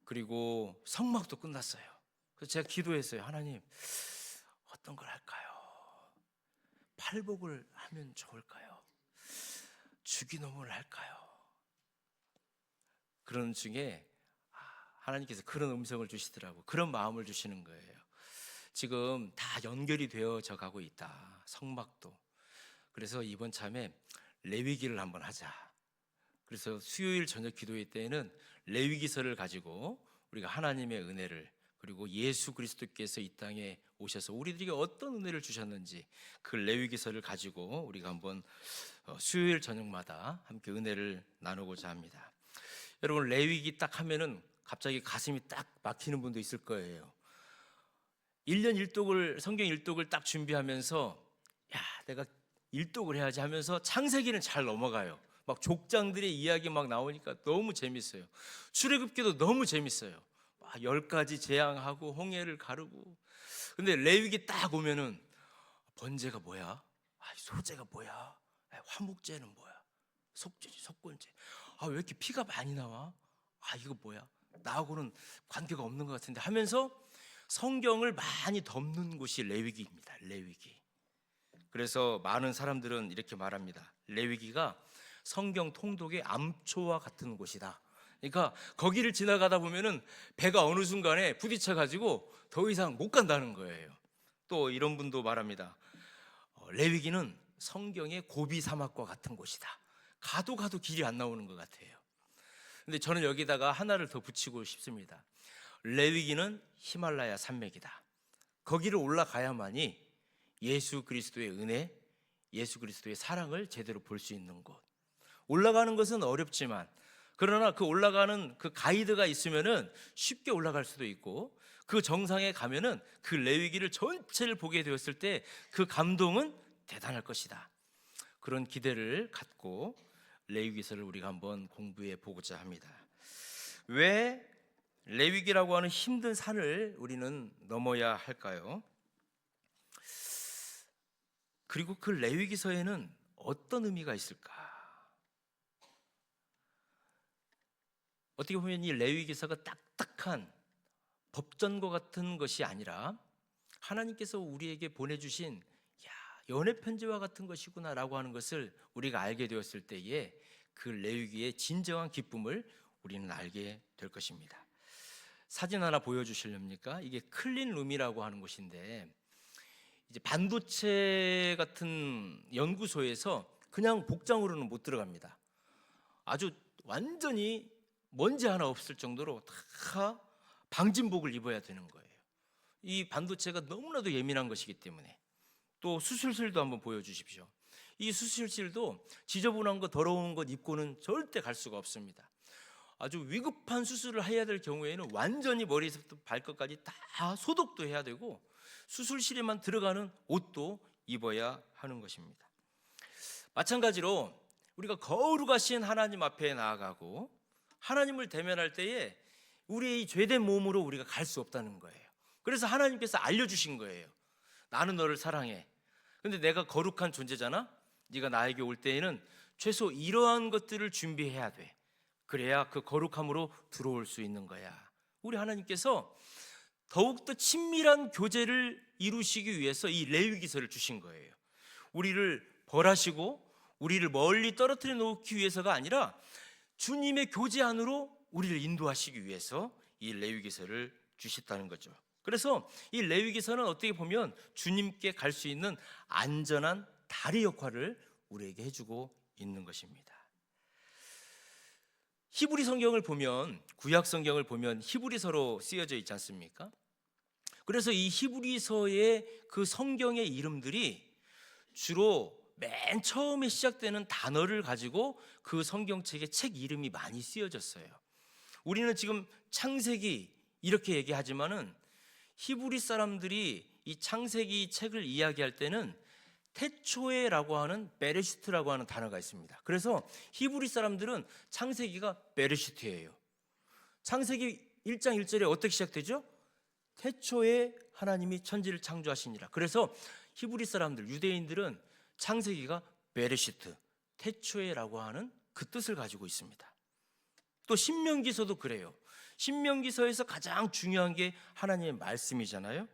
그리고 성막도 끝났어요. 그래서 제가 기도했어요. 하나님, 어떤 걸 할까요? 팔복을 하면 좋을까요? 주기도문을 할까요? 그런 중에 하나님께서 그런 음성을 주시더라고요. 그런 마음을 주시는 거예요. 지금 다 연결이 되어져 가고 있다, 성막도. 그래서 이번 참에 레위기를 한번 하자. 그래서 수요일 저녁 기도회 때에는 레위기서를 가지고 우리가 하나님의 은혜를, 그리고 예수 그리스도께서 이 땅에 오셔서 우리들에게 어떤 은혜를 주셨는지 그 레위기서를 가지고 우리가 한번 수요일 저녁마다 함께 은혜를 나누고자 합니다. 여러분, 레위기 딱 하면은 갑자기 가슴이 딱 막히는 분도 있을 거예요. 1년 일독을, 성경 일독을 딱 준비하면서 야, 내가 일독을 해야지 하면서 창세기는 잘 넘어가요. 막 족장들의 이야기 막 나오니까 너무 재밌어요. 출애굽기도 너무 재밌어요. 막 10가지 재앙하고 홍해를 가르고. 근데 레위기 딱 오면은 번제가 뭐야? 소제가 뭐야? 화목제는 뭐야? 속죄지, 속건제. 왜 이렇게 피가 많이 나와? 이거 뭐야? 나하고는 관계가 없는 것 같은데 하면서 성경을 많이 덮는 곳이 레위기입니다. 레위기. 그래서 많은 사람들은 이렇게 말합니다. 레위기가 성경 통독의 암초와 같은 곳이다. 그러니까 거기를 지나가다 보면은 배가 어느 순간에 부딪혀 가지고 더 이상 못 간다는 거예요. 또 이런 분도 말합니다. 레위기는 성경의 고비 사막과 같은 곳이다. 가도 길이 안 나오는 것 같아요. 근데 저는 여기다가 하나를 더 붙이고 싶습니다. 레위기는 히말라야 산맥이다. 거기를 올라가야만이 예수 그리스도의 은혜, 예수 그리스도의 사랑을 제대로 볼 수 있는 곳. 올라가는 것은 어렵지만, 그러나 그 올라가는 그 가이드가 있으면은 쉽게 올라갈 수도 있고, 그 정상에 가면은 그 레위기를 전체를 보게 되었을 때 그 감동은 대단할 것이다. 그런 기대를 갖고 레위기서를 우리가 한번 공부해 보고자 합니다. 왜 레위기라고 하는 힘든 산을 우리는 넘어야 할까요? 그리고 그 레위기서에는 어떤 의미가 있을까? 어떻게 보면 이 레위기서가 딱딱한 법전과 같은 것이 아니라 하나님께서 우리에게 보내주신 연애 편지와 같은 것이구나라고 하는 것을 우리가 알게 되었을 때에 그 레위기의 진정한 기쁨을 우리는 알게 될 것입니다. 사진 하나 보여주실렵니까? 이게 클린룸이라고 하는 곳인데, 이제 반도체 같은 연구소에서 그냥 복장으로는 못 들어갑니다. 아주 완전히 먼지 하나 없을 정도로 다 방진복을 입어야 되는 거예요. 이 반도체가 너무나도 예민한 것이기 때문에. 또 수술실도 한번 보여주십시오. 이 수술실도 지저분한 거, 더러운 것 입고는 절대 갈 수가 없습니다. 아주 위급한 수술을 해야 될 경우에는 완전히 머리에서부터 발끝까지 다 소독도 해야 되고, 수술실에만 들어가는 옷도 입어야 하는 것입니다. 마찬가지로 우리가 거룩하신 하나님 앞에 나아가고 하나님을 대면할 때에 우리의 이 죄된 몸으로 우리가 갈 수 없다는 거예요. 그래서 하나님께서 알려주신 거예요. 나는 너를 사랑해. 근데 내가 거룩한 존재잖아. 네가 나에게 올 때에는 최소 이러한 것들을 준비해야 돼. 그래야 그 거룩함으로 들어올 수 있는 거야. 우리 하나님께서 더욱더 친밀한 교제를 이루시기 위해서 이 레위기서를 주신 거예요. 우리를 벌하시고 우리를 멀리 떨어뜨려 놓기 위해서가 아니라 주님의 교제 안으로 우리를 인도하시기 위해서 이 레위기서를 주셨다는 거죠. 그래서 이 레위기서는 어떻게 보면 주님께 갈 수 있는 안전한 다리 역할을 우리에게 해주고 있는 것입니다. 히브리 성경을 보면, 구약 성경을 보면 히브리서로 쓰여져 있지 않습니까? 그래서 이 히브리서의 그 성경의 이름들이 주로 맨 처음에 시작되는 단어를 가지고 그 성경책의 책 이름이 많이 쓰여졌어요. 우리는 지금 창세기 이렇게 얘기하지만은 히브리 사람들이 이 창세기 책을 이야기할 때는 태초에라고 하는 베레시트라고 하는 단어가 있습니다. 그래서 히브리 사람들은 창세기가 베레시트예요. 창세기 1장 1절에 어떻게 시작되죠? 태초에 하나님이 천지를 창조하시니라. 그래서 히브리 사람들, 유대인들은 창세기가 베레시트, 태초에라고 하는 그 뜻을 가지고 있습니다. 또 신명기서도 그래요. 신명기서에서 가장 중요한 게 하나님의 말씀이잖아요.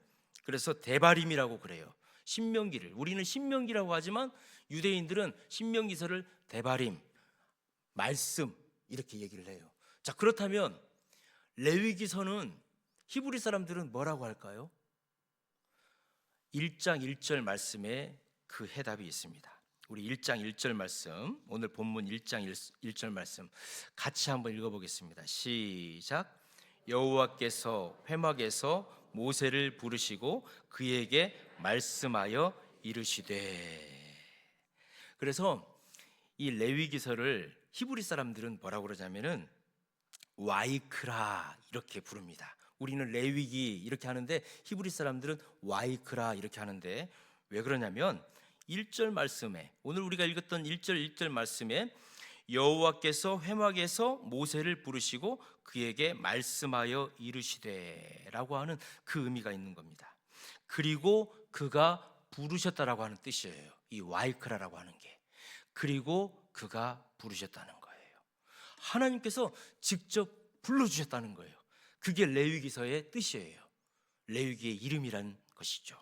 그래서 대바림이라고 그래요. 신명기를 우리는 신명기라고 하지만 유대인들은 신명기서를 대바림, 말씀 이렇게 얘기를 해요. 자, 그렇다면 레위기서는 히브리 사람들은 뭐라고 할까요? 1장 1절 말씀에 그 해답이 있습니다. 우리 1장 1절 말씀, 오늘 본문 1장 1절 말씀 같이 한번 읽어보겠습니다. 시작. 여호와께서 회막에서 모세를 부르시고 그에게 말씀하여 이르시되. 그래서 이 레위기서를 히브리 사람들은 뭐라고 그러냐면은 와이크라 이렇게 부릅니다. 우리는 레위기 이렇게 하는데 히브리 사람들은 와이크라 이렇게 하는데, 왜 그러냐면 1절 말씀에, 오늘 우리가 읽었던 1절 말씀에 여호와께서 회막에서 모세를 부르시고 그에게 말씀하여 이르시되 라고 하는 그 의미가 있는 겁니다. 그리고 그가 부르셨다라고 하는 뜻이에요. 이 와이크라라고 하는 게. 그리고 그가 부르셨다는 거예요. 하나님께서 직접 불러주셨다는 거예요. 그게 레위기서의 뜻이에요. 레위기의 이름이란 것이죠.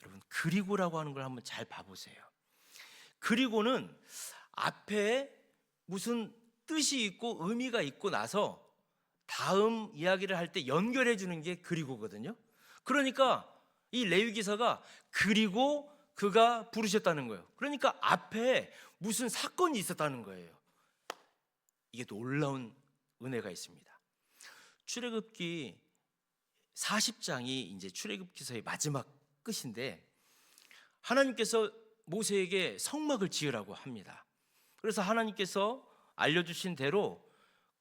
여러분, 그리고라고 하는 걸 한번 잘 봐보세요. 그리고는 앞에 무슨 뜻이 있고 의미가 있고 나서 다음 이야기를 할 때 연결해 주는 게 그리고거든요. 그러니까 이 레위기서가 그리고 그가 부르셨다는 거예요. 그러니까 앞에 무슨 사건이 있었다는 거예요. 이게 놀라운 은혜가 있습니다. 출애굽기 40장이 이제 출애굽기서의 마지막 끝인데, 하나님께서 모세에게 성막을 지으라고 합니다. 그래서 하나님께서 알려주신 대로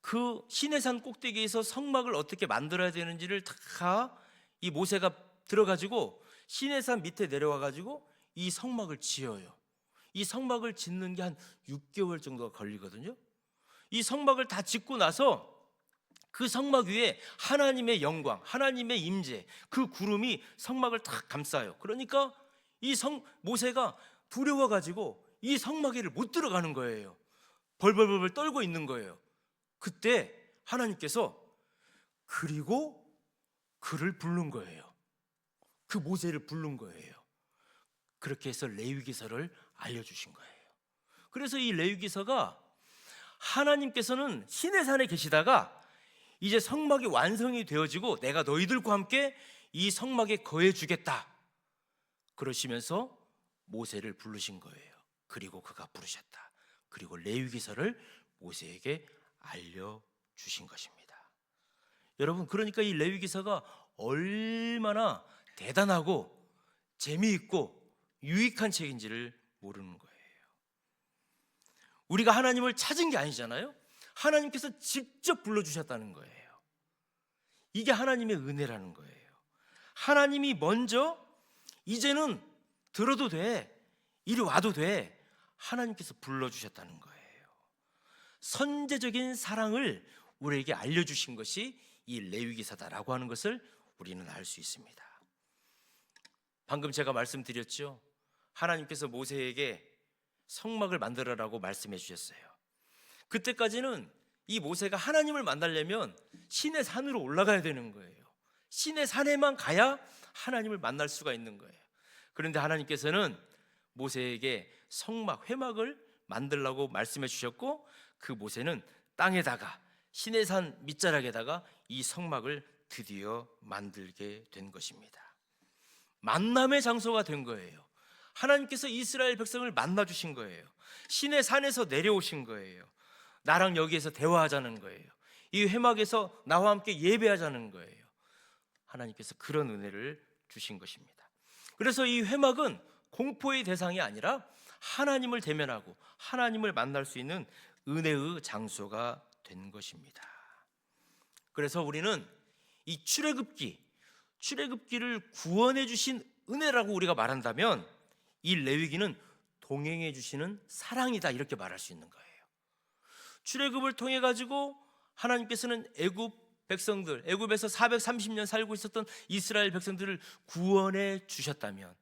그 시내산 꼭대기에서 성막을 어떻게 만들어야 되는지를 다 이 모세가 들어가지고 시내산 밑에 내려와가지고 이 성막을 지어요. 이 성막을 짓는 게 한 6개월 정도가 걸리거든요. 이 성막을 다 짓고 나서 그 성막 위에 하나님의 영광, 하나님의 임재, 그 구름이 성막을 다 감싸요. 그러니까 모세가 두려워가지고 이 성막 위를 못 들어가는 거예요. 벌벌벌 떨고 있는 거예요. 그때 하나님께서 그리고 그를 부른 거예요. 그 모세를 부른 거예요. 그렇게 해서 레위기서를 알려주신 거예요. 그래서 이 레위기서가 하나님께서는 시내산에 계시다가 이제 성막이 완성이 되어지고 내가 너희들과 함께 이 성막에 거해 주겠다 그러시면서 모세를 부르신 거예요. 그리고 그가 부르셨다. 그리고 레위기서를 모세에게 알려주신 것입니다. 여러분, 그러니까 이 레위기서가 얼마나 대단하고 재미있고 유익한 책인지를 모르는 거예요. 우리가 하나님을 찾은 게 아니잖아요. 하나님께서 직접 불러주셨다는 거예요. 이게 하나님의 은혜라는 거예요. 하나님이 먼저 이제는 들어도 돼, 이리 와도 돼, 하나님께서 불러주셨다는 거예요. 선제적인 사랑을 우리에게 알려주신 것이 이 레위기서다라고 하는 것을 우리는 알 수 있습니다. 방금 제가 말씀드렸죠. 하나님께서 모세에게 성막을 만들어라고 말씀해 주셨어요. 그때까지는 이 모세가 하나님을 만나려면 시내 산으로 올라가야 되는 거예요. 시내 산에만 가야 하나님을 만날 수가 있는 거예요. 그런데 하나님께서는 모세에게 성막, 회막을 만들라고 말씀해 주셨고, 그 모세는 땅에다가 시내산 밑자락에다가 이 성막을 드디어 만들게 된 것입니다. 만남의 장소가 된 거예요. 하나님께서 이스라엘 백성을 만나 주신 거예요. 시내산에서 내려오신 거예요. 나랑 여기에서 대화하자는 거예요. 이 회막에서 나와 함께 예배하자는 거예요. 하나님께서 그런 은혜를 주신 것입니다. 그래서 이 회막은 공포의 대상이 아니라 하나님을 대면하고 하나님을 만날 수 있는 은혜의 장소가 된 것입니다. 그래서 우리는 이 출애굽기를 구원해 주신 은혜라고 우리가 말한다면, 이 레위기는 동행해 주시는 사랑이다, 이렇게 말할 수 있는 거예요. 출애굽을 통해 가지고 하나님께서는 애굽에서 430년 살고 있었던 이스라엘 백성들을 구원해 주셨다면,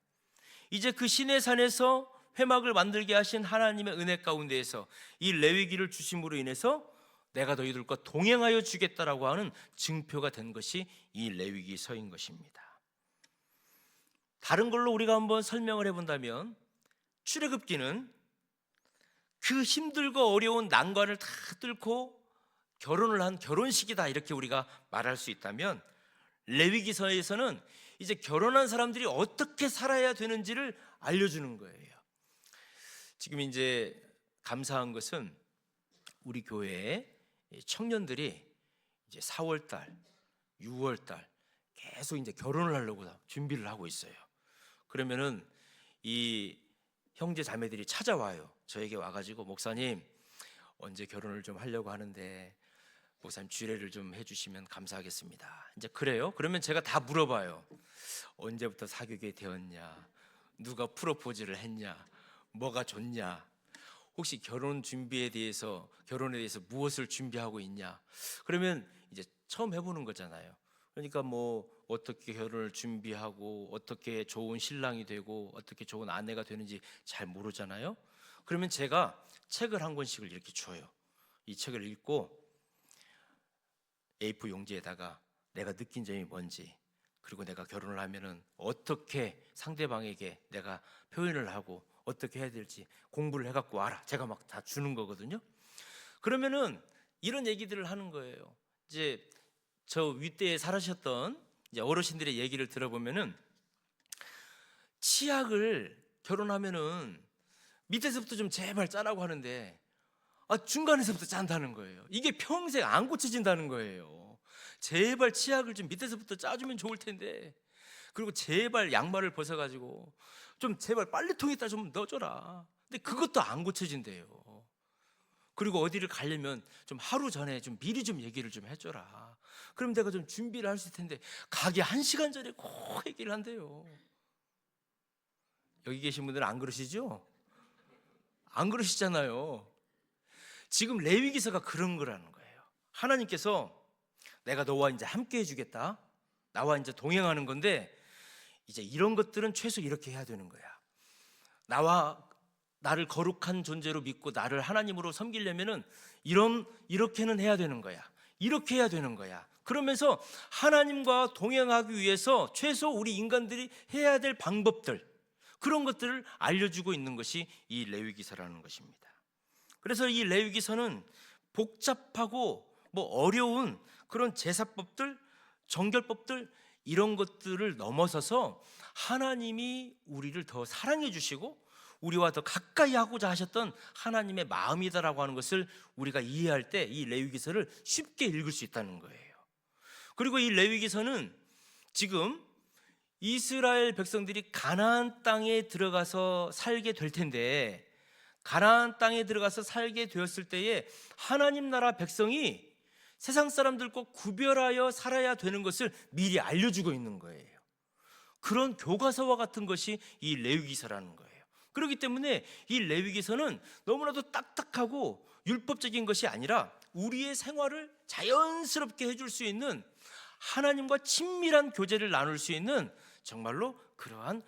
이제 그 시내산에서 회막을 만들게 하신 하나님의 은혜 가운데에서 이 레위기를 주심으로 인해서 내가 너희들과 동행하여 주겠다라고 하는 증표가 된 것이 이 레위기서인 것입니다. 다른 걸로 우리가 한번 설명을 해본다면, 출애굽기는 그 힘들고 어려운 난관을 다 뚫고 결혼을 한 결혼식이다, 이렇게 우리가 말할 수 있다면, 레위기서에서는 이제 결혼한 사람들이 어떻게 살아야 되는지를 알려주는 거예요. 지금 이제 감사한 것은 우리 교회에 청년들이 이제 4월달, 6월달 계속 이제 결혼을 하려고 준비를 하고 있어요. 그러면은 이 형제 자매들이 찾아와요. 저에게 와가지고, 목사님 언제 결혼을 좀 하려고 하는데 목사님 주례를 좀 해주시면 감사하겠습니다. 이제 그래요? 그러면 제가 다 물어봐요. 언제부터 사귀게 되었냐? 누가 프로포즈를 했냐? 뭐가 좋냐? 혹시 결혼에 대해서 무엇을 준비하고 있냐? 그러면 이제 처음 해보는 거잖아요. 그러니까 뭐 어떻게 결혼을 준비하고 어떻게 좋은 신랑이 되고 어떻게 좋은 아내가 되는지 잘 모르잖아요. 그러면 제가 책을 한 권씩을 이렇게 줘요. 이 책을 읽고 A4 용지에다가 내가 느낀 점이 뭔지, 그리고 내가 결혼을 하면은 어떻게 상대방에게 내가 표현을 하고 어떻게 해야 될지 공부를 해갖고 와라, 제가 막 다 주는 거거든요. 그러면은 이런 얘기들을 하는 거예요. 이제 저 윗대에 살으셨던 이제 어르신들의 얘기를 들어보면은, 치약을 결혼하면은 밑에서부터 좀 제발 짜라고 하는데 중간에서부터 짠다는 거예요. 이게 평생 안 고쳐진다는 거예요. 제발 치약을 좀 밑에서부터 짜주면 좋을 텐데, 그리고 제발 양말을 벗어가지고 좀 제발 빨래통에다 좀 넣어줘라. 근데 그것도 안 고쳐진대요. 그리고 어디를 가려면 좀 하루 전에 좀 미리 좀 얘기를 좀 해줘라. 그럼 내가 좀 준비를 할 수 있을 텐데, 가기 1시간 전에 꼭 얘기를 한대요. 여기 계신 분들은 안 그러시죠? 안 그러시잖아요. 지금 레위기서가 그런 거라는 거예요. 하나님께서 내가 너와 이제 함께 해주겠다, 나와 이제 동행하는 건데, 이제 이런 것들은 최소 이렇게 해야 되는 거야. 나를 거룩한 존재로 믿고 나를 하나님으로 섬기려면은 이렇게는 해야 되는 거야. 이렇게 해야 되는 거야. 그러면서 하나님과 동행하기 위해서 최소 우리 인간들이 해야 될 방법들, 그런 것들을 알려주고 있는 것이 이 레위기서라는 것입니다. 그래서 이 레위기서는 복잡하고 어려운 그런 제사법들, 정결법들, 이런 것들을 넘어서서 하나님이 우리를 더 사랑해 주시고 우리와 더 가까이 하고자 하셨던 하나님의 마음이다라고 하는 것을 우리가 이해할 때 이 레위기서를 쉽게 읽을 수 있다는 거예요. 그리고 이 레위기서는 지금 이스라엘 백성들이 가나안 땅에 들어가서 살게 될 텐데, 가나안 땅에 들어가서 살게 되었을 때에 하나님 나라 백성이 세상 사람들과 구별하여 살아야 되는 것을 미리 알려주고 있는 거예요. 그런 교과서와 같은 것이 이 레위기서라는 거예요. 그렇기 때문에 이 레위기서는 너무나도 딱딱하고 율법적인 것이 아니라 우리의 생활을 자연스럽게 해줄 수 있는, 하나님과 친밀한 교제를 나눌 수 있는 정말로 그러한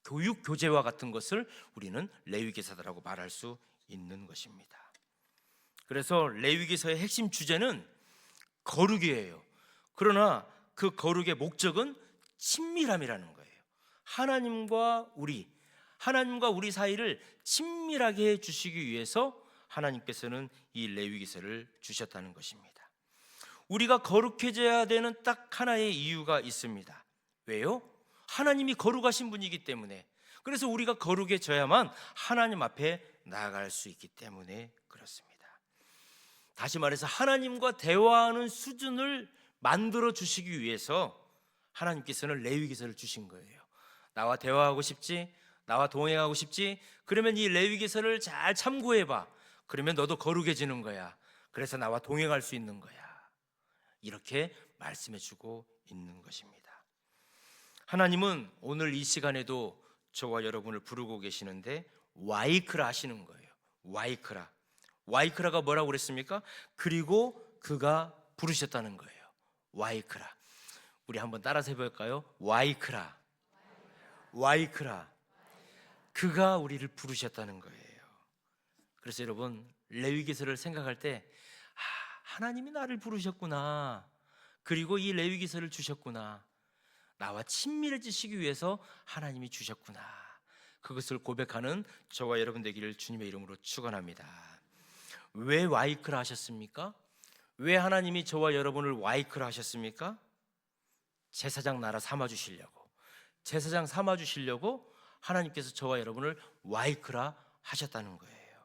교육 교재와 같은 것을 우리는 레위기서라고 말할 수 있는 것입니다. 그래서 레위기서의 핵심 주제는 거룩이에요. 그러나 그 거룩의 목적은 친밀함이라는 거예요. 하나님과 우리 사이를 친밀하게 해 주시기 위해서 하나님께서는 이 레위기서를 주셨다는 것입니다. 우리가 거룩해져야 되는 딱 하나의 이유가 있습니다. 왜요? 하나님이 거룩하신 분이기 때문에. 그래서 우리가 거룩해져야만 하나님 앞에 나아갈 수 있기 때문에 그렇습니다. 다시 말해서 하나님과 대화하는 수준을 만들어 주시기 위해서 하나님께서는 레위기서를 주신 거예요. 나와 대화하고 싶지? 나와 동행하고 싶지? 그러면 이 레위기서를 잘 참고해봐. 그러면 너도 거룩해지는 거야. 그래서 나와 동행할 수 있는 거야. 이렇게 말씀해주고 있는 것입니다. 하나님은 오늘 이 시간에도 저와 여러분을 부르고 계시는데 와이크라 하시는 거예요. 와이크라가 뭐라고 그랬습니까? 그리고 그가 부르셨다는 거예요. 와이크라. 우리 한번 따라서 해볼까요? 와이크라. 그가 우리를 부르셨다는 거예요. 그래서 여러분, 레위기서를 생각할 때 하나님이 나를 부르셨구나. 그리고 이 레위기서를 주셨구나. 나와 친밀해지시기 위해서 하나님이 주셨구나. 그것을 고백하는 저와 여러분 되기를 주님의 이름으로 축원합니다. 왜 와이크라 하셨습니까? 왜 하나님이 저와 여러분을 와이크라 하셨습니까? 제사장 나라 삼아 주시려고. 제사장 삼아 주시려고 하나님께서 저와 여러분을 와이크라 하셨다는 거예요.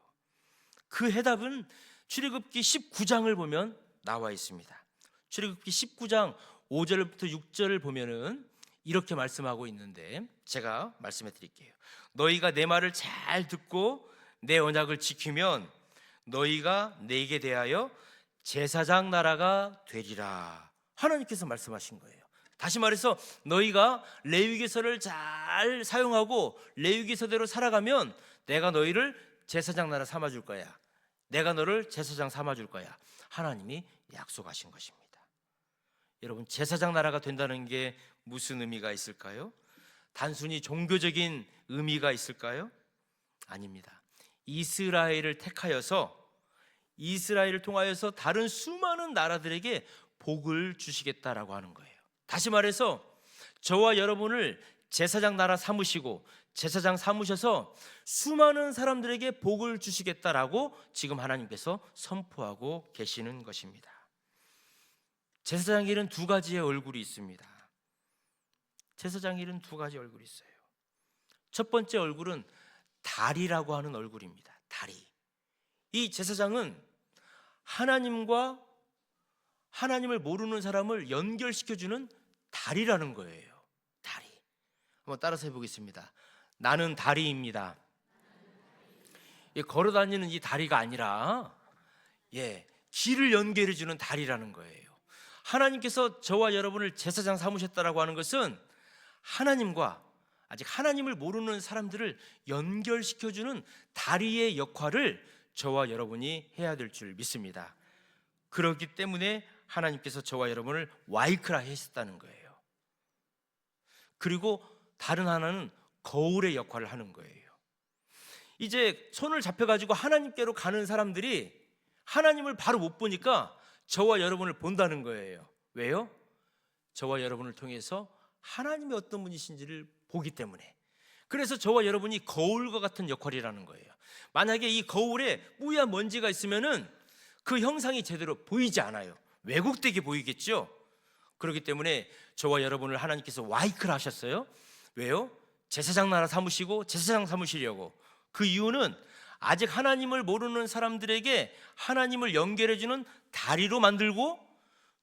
그 해답은 출애굽기 19장을 보면 나와 있습니다. 출애굽기 19장 5절부터 6절을 보면은 이렇게 말씀하고 있는데, 제가 말씀해 드릴게요. 너희가 내 말을 잘 듣고 내 언약을 지키면 너희가 내게 대하여 제사장 나라가 되리라. 하나님께서 말씀하신 거예요. 다시 말해서 너희가 레위기서를 잘 사용하고 레위기서대로 살아가면 내가 너희를 제사장 나라 삼아 줄 거야. 내가 너를 제사장 삼아 줄 거야. 하나님이 약속하신 것입니다. 여러분, 제사장 나라가 된다는 게 무슨 의미가 있을까요? 단순히 종교적인 의미가 있을까요? 아닙니다. 이스라엘을 택하여서 이스라엘을 통하여서 다른 수많은 나라들에게 복을 주시겠다라고 하는 거예요. 다시 말해서 저와 여러분을 제사장 나라 삼으시고 제사장 삼으셔서 수많은 사람들에게 복을 주시겠다라고 지금 하나님께서 선포하고 계시는 것입니다. 제사장일은 두 가지의 얼굴이 있습니다. 제사장일은 두 가지 얼굴이 있어요. 첫 번째 얼굴은 다리라고 하는 얼굴입니다. 다리. 이 제사장은 하나님과 하나님을 모르는 사람을 연결시켜주는 다리라는 거예요. 다리. 한번 따라서 해보겠습니다. 나는 다리입니다. 걸어다니는 이 다리가 아니라 길을 연결해주는 다리라는 거예요. 하나님께서 저와 여러분을 제사장 삼으셨다라고 하는 것은 하나님과 아직 하나님을 모르는 사람들을 연결시켜주는 다리의 역할을 저와 여러분이 해야 될 줄 믿습니다. 그렇기 때문에 하나님께서 저와 여러분을 와이크라 하셨다는 거예요. 그리고 다른 하나는 거울의 역할을 하는 거예요. 이제 손을 잡혀가지고 하나님께로 가는 사람들이 하나님을 바로 못 보니까 저와 여러분을 본다는 거예요. 왜요? 저와 여러분을 통해서 하나님이 어떤 분이신지를 보기 때문에. 그래서 저와 여러분이 거울과 같은 역할이라는 거예요. 만약에 이 거울에 뿌연 먼지가 있으면은 그 형상이 제대로 보이지 않아요. 왜곡되게 보이겠죠. 그렇기 때문에 저와 여러분을 하나님께서 와이크라 하셨어요. 왜요? 제사장 나라 삼으시고 제사장 삼으시려고. 그 이유는 아직 하나님을 모르는 사람들에게 하나님을 연결해주는 다리로 만들고,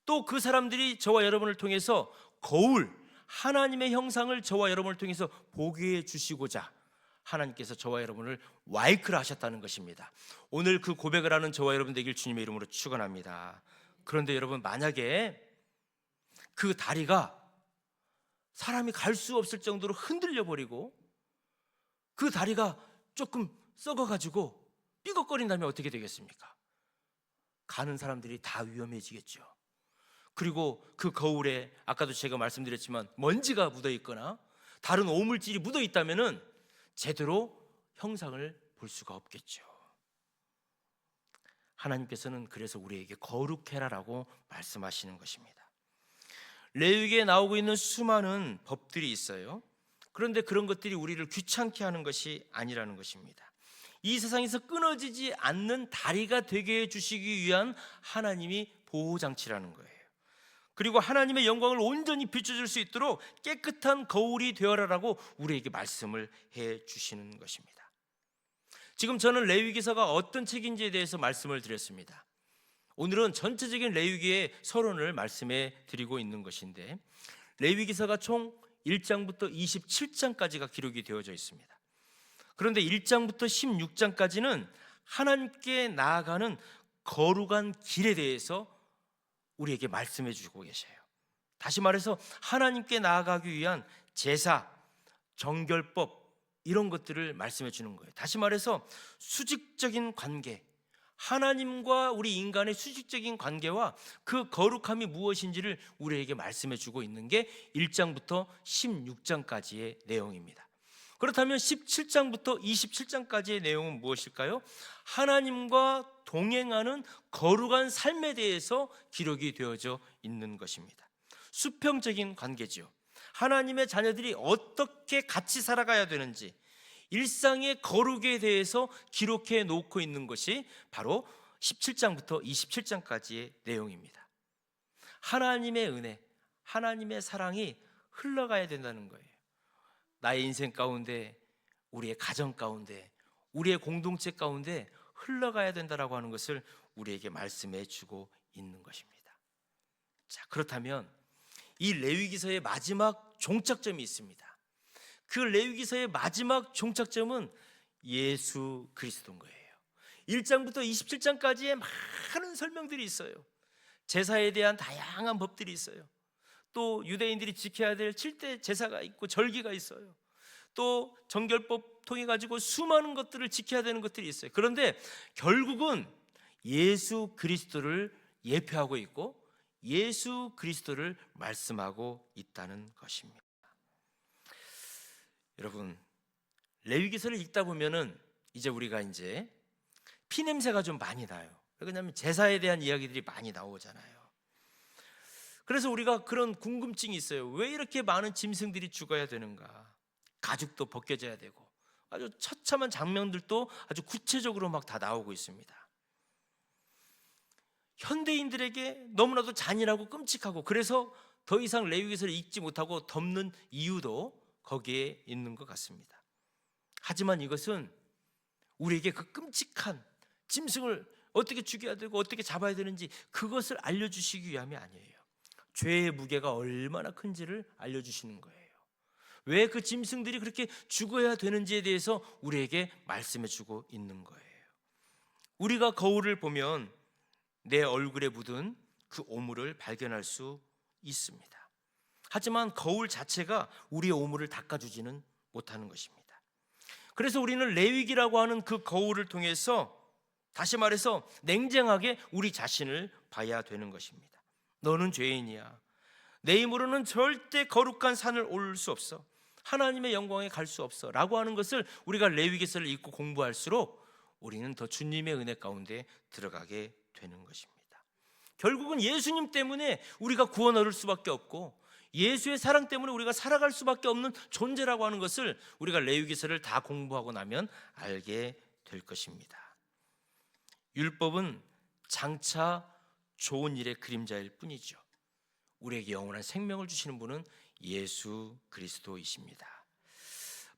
또 그 사람들이 저와 여러분을 통해서 거울, 하나님의 형상을 저와 여러분을 통해서 보게 해주시고자 하나님께서 저와 여러분을 와이크라 하셨다는 것입니다. 오늘 그 고백을 하는 저와 여러분 되길 주님의 이름으로 축원합니다. 그런데 여러분, 만약에 그 다리가 사람이 갈 수 없을 정도로 흔들려 버리고 그 다리가 조금 썩어가지고 삐걱거린다면 어떻게 되겠습니까? 가는 사람들이 다 위험해지겠죠. 그리고 그 거울에 아까도 제가 말씀드렸지만 먼지가 묻어 있거나 다른 오물질이 묻어 있다면은 제대로 형상을 볼 수가 없겠죠. 하나님께서는 그래서 우리에게 거룩해라라고 말씀하시는 것입니다. 레위기에 나오고 있는 수많은 법들이 있어요. 그런데 그런 것들이 우리를 귀찮게 하는 것이 아니라는 것입니다. 이 세상에서 끊어지지 않는 다리가 되게 해주시기 위한 하나님이 보호장치라는 거예요. 그리고 하나님의 영광을 온전히 비춰줄 수 있도록 깨끗한 거울이 되어라라고 우리에게 말씀을 해주시는 것입니다. 지금 저는 레위기서가 어떤 책인지에 대해서 말씀을 드렸습니다. 오늘은 전체적인 레위기의 서론을 말씀해 드리고 있는 것인데, 레위기서가 총 1장부터 27장까지가 기록이 되어져 있습니다. 그런데 1장부터 16장까지는 하나님께 나아가는 거룩한 길에 대해서 우리에게 말씀해 주고 계셔요. 다시 말해서 하나님께 나아가기 위한 제사, 정결법, 이런 것들을 말씀해 주는 거예요. 다시 말해서 수직적인 관계, 하나님과 우리 인간의 수직적인 관계와 그 거룩함이 무엇인지를 우리에게 말씀해 주고 있는 게 1장부터 16장까지의 내용입니다. 그렇다면 17장부터 27장까지의 내용은 무엇일까요? 하나님과 동행하는 거룩한 삶에 대해서 기록이 되어져 있는 것입니다. 수평적인 관계지요. 하나님의 자녀들이 어떻게 같이 살아가야 되는지, 일상의 거룩에 대해서 기록해 놓고 있는 것이 바로 17장부터 27장까지의 내용입니다. 하나님의 은혜, 하나님의 사랑이 흘러가야 된다는 거예요. 나의 인생 가운데, 우리의 가정 가운데, 우리의 공동체 가운데 흘러가야 된다라고 하는 것을 우리에게 말씀해 주고 있는 것입니다. 자, 그렇다면 이 레위기서의 마지막 종착점이 있습니다. 그 레위기서의 마지막 종착점은 예수 그리스도인 거예요. 1장부터 27장까지의 많은 설명들이 있어요. 제사에 대한 다양한 법들이 있어요. 또 유대인들이 지켜야 될 7대 제사가 있고 절기가 있어요. 또 정결법 통해 가지고 수많은 것들을 지켜야 되는 것들이 있어요. 그런데 결국은 예수 그리스도를 예표하고 있고 예수 그리스도를 말씀하고 있다는 것입니다. 여러분, 레위기서를 읽다 보면은 이제 우리가 피냄새가 좀 많이 나요. 왜냐하면 제사에 대한 이야기들이 많이 나오잖아요. 그래서 우리가 그런 궁금증이 있어요. 왜 이렇게 많은 짐승들이 죽어야 되는가? 가죽도 벗겨져야 되고, 아주 처참한 장면들도 아주 구체적으로 막 다 나오고 있습니다. 현대인들에게 너무나도 잔인하고 끔찍하고, 그래서 더 이상 레위기서를 읽지 못하고 덮는 이유도 거기에 있는 것 같습니다. 하지만 이것은 우리에게 그 끔찍한 짐승을 어떻게 죽여야 되고 어떻게 잡아야 되는지 그것을 알려주시기 위함이 아니에요. 죄의 무게가 얼마나 큰지를 알려주시는 거예요. 왜 그 짐승들이 그렇게 죽어야 되는지에 대해서 우리에게 말씀해주고 있는 거예요. 우리가 거울을 보면 내 얼굴에 묻은 그 오물을 발견할 수 있습니다. 하지만 거울 자체가 우리의 오물을 닦아주지는 못하는 것입니다. 그래서 우리는 레위기라고 하는 그 거울을 통해서, 다시 말해서 냉정하게 우리 자신을 봐야 되는 것입니다. 너는 죄인이야. 내 힘으로는 절대 거룩한 산을 오를 수 없어. 하나님의 영광에 갈 수 없어 라고 하는 것을 우리가 레위기서를 읽고 공부할수록 우리는 더 주님의 은혜 가운데 들어가게 되는 것입니다. 결국은 예수님 때문에 우리가 구원 얻을 수밖에 없고, 예수의 사랑 때문에 우리가 살아갈 수밖에 없는 존재라고 하는 것을 우리가 레위기서를 다 공부하고 나면 알게 될 것입니다. 율법은 장차 좋은 일의 그림자일 뿐이죠. 우리에게 영원한 생명을 주시는 분은 예수 그리스도이십니다.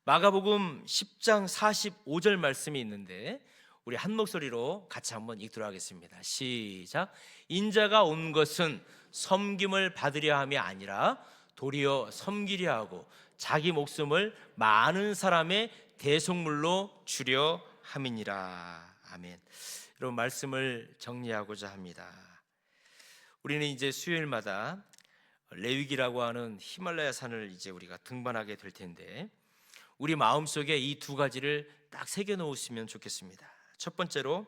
마가복음 10장 45절 말씀이 있는데 우리 한 목소리로 같이 한번 읽도록 하겠습니다. 시작. 인자가 온 것은 섬김을 받으려 함이 아니라 도리어 섬기려 하고 자기 목숨을 많은 사람의 대속물로 주려 함이니라. 아멘. 여러분, 말씀을 정리하고자 합니다. 우리는 이제 수요일마다 레위기라고 하는 히말라야 산을 이제 우리가 등반하게 될 텐데, 우리 마음속에 이 두 가지를 딱 새겨 놓으시면 좋겠습니다. 첫 번째로,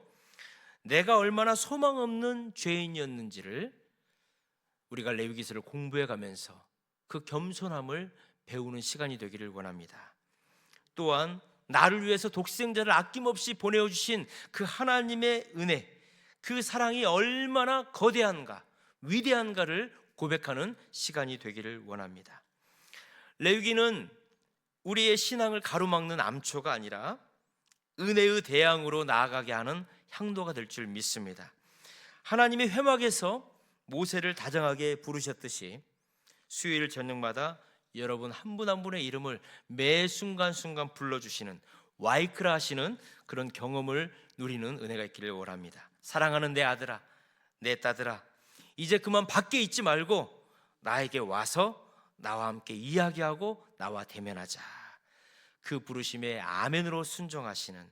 내가 얼마나 소망 없는 죄인이었는지를 우리가 레위기서를 공부해 가면서 그 겸손함을 배우는 시간이 되기를 원합니다. 또한 나를 위해서 독생자를 아낌없이 보내주신 그 하나님의 은혜, 그 사랑이 얼마나 거대한가, 위대한가를 고백하는 시간이 되기를 원합니다. 레위기는 우리의 신앙을 가로막는 암초가 아니라 은혜의 대양으로 나아가게 하는 향도가 될 줄 믿습니다. 하나님의 회막에서 모세를 다정하게 부르셨듯이 수요일 저녁마다 여러분 한 분 한 분의 이름을 매 순간순간 불러주시는, 와이크라 하시는 그런 경험을 누리는 은혜가 있기를 원합니다. 사랑하는 내 아들아, 내 딸들아, 이제 그만 밖에 있지 말고 나에게 와서 나와 함께 이야기하고 나와 대면하자. 그 부르심에 아멘으로 순종하시는,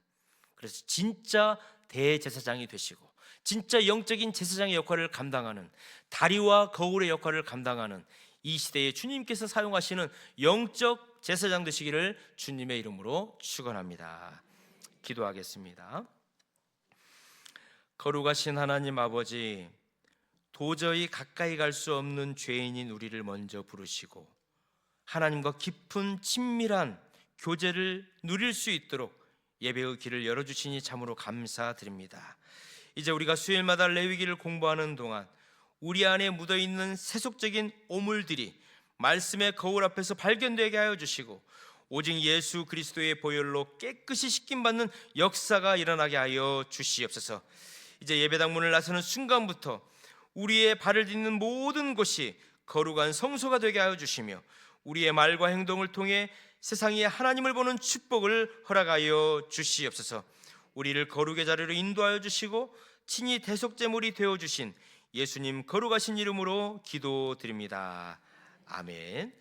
그래서 진짜 대제사장이 되시고 진짜 영적인 제사장의 역할을 감당하는, 다리와 거울의 역할을 감당하는 이 시대에 주님께서 사용하시는 영적 제사장 되시기를 주님의 이름으로 축원합니다. 기도하겠습니다. 거룩하신 하나님 아버지, 도저히 가까이 갈 수 없는 죄인인 우리를 먼저 부르시고 하나님과 깊은 친밀한 교제를 누릴 수 있도록 예배의 길을 열어주시니 참으로 감사드립니다. 이제 우리가 수요일마다 레위기를 공부하는 동안 우리 안에 묻어있는 세속적인 오물들이 말씀의 거울 앞에서 발견되게 하여 주시고 오직 예수 그리스도의 보혈로 깨끗이 씻김받는 역사가 일어나게 하여 주시옵소서. 이제 예배당 문을 나서는 순간부터 우리의 발을 딛는 모든 곳이 거룩한 성소가 되게 하여 주시며 우리의 말과 행동을 통해 세상이 하나님을 보는 축복을 허락하여 주시옵소서. 우리를 거룩의 자리로 인도하여 주시고 친히 대속제물이 되어 주신 예수님 거룩하신 이름으로 기도드립니다. 아멘.